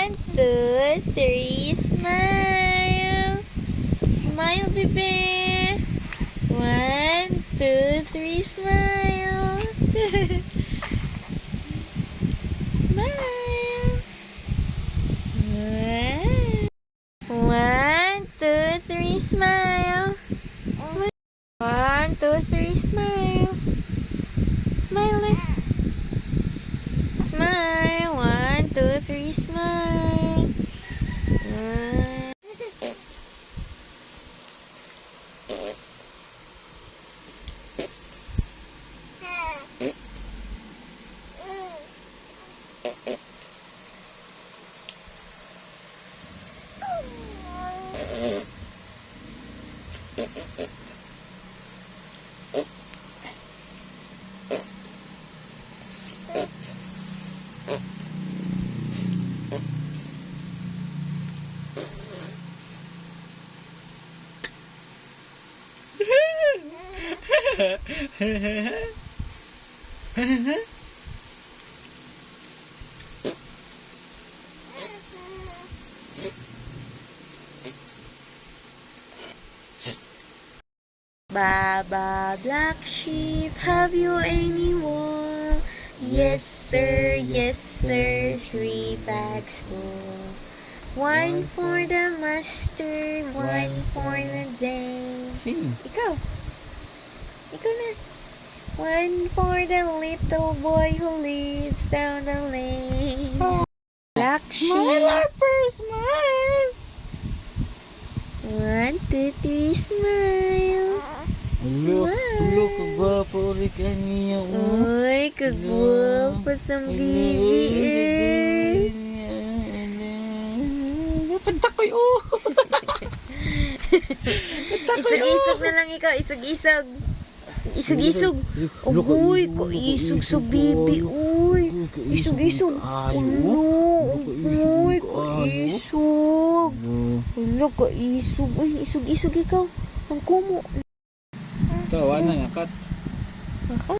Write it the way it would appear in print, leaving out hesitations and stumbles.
One, two, three, smile. Smile, baby. One, two, three, smile. Smile. One, two, three, smile. Smile. One, two, three, smile. Smile na. Smile. One, two, three, smile. Baba, black sheep, have you any wool? Yes, sir, 3 bags full. One for the master, one for the day. Sing. Ikaw. Ikaw na. One for the little boy who lives down the lane. Black sheep. Smile, Harper, smile. 1, 2, 3, smile. Look, look, kagwapo rin ka niya. Uy, kagwapo sa bibi. Kanta ko yun. Isog-isog na lang ikaw, isog-isog. Isog-isog. Uy, kaisog sa bibi. Uy, isog-isog. Uy, kaisog. Ulo, kaisog. Uy, isog-isog ikaw. Ang kumo. Tawa na, nakat. Ako?